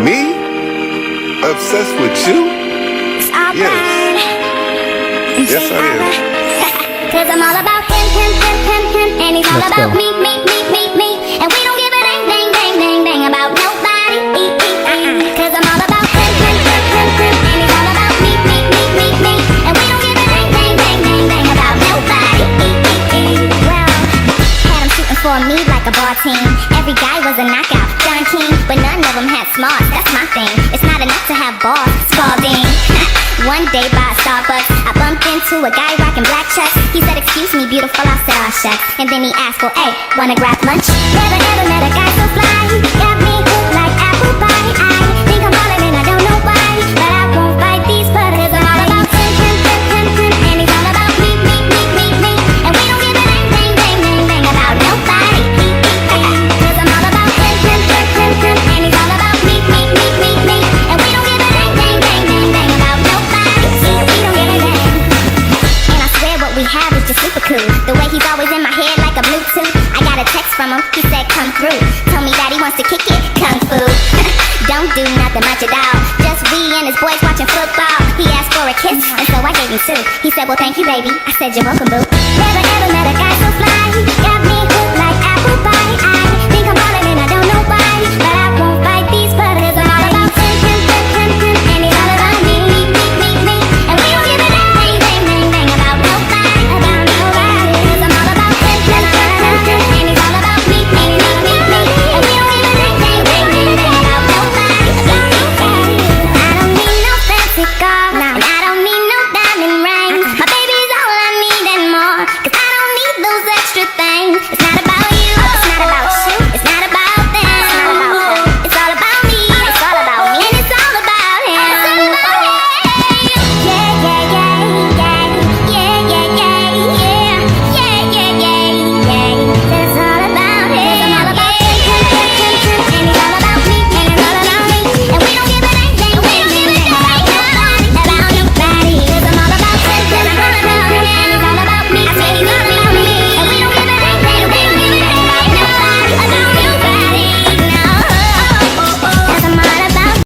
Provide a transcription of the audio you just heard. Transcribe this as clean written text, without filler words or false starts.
Me? Obsessed with you? Yes. Yes, I am. Cause I'm all about him, and he's all about me. And we don't give a dang about nobody. Cause I'm all about him, and he's all about me. And we don't give a dang about nobody. Well, had him shooting for me like a ball team. Every guy was a knockout, darn king, but none of them had smarts. That's my thing. It's not enough to have balls, Spalding. One day by Starbucks, I bumped into a guy rocking black chucks. He said, "Excuse me, beautiful." I said, "Aw, shucks." And then he asked, "Well, hey, wanna grab lunch?" Never ever met a guy so fly. He got me hooked like apple pie. I think I'm falling and I don't know why, but I won't fight these butters. I'm all about him, and he's all about me. And we don't give a dang about nobody. Cause I'm all about him, and he's all about me. And we don't give a dang about nobody. We don't give a dang. And I swear what we have is just super cool. The way he's always in my head like a Bluetooth. I got a text from him, he said come through. Told me that he wants to kick it, kung fu. Don't do nothing much at all. Just we and his boys watching football. He asked for a kiss, and so I gave him two. He said, "Well, thank you, baby." I said, "You're welcome, boo." Never ever met a guy so fly.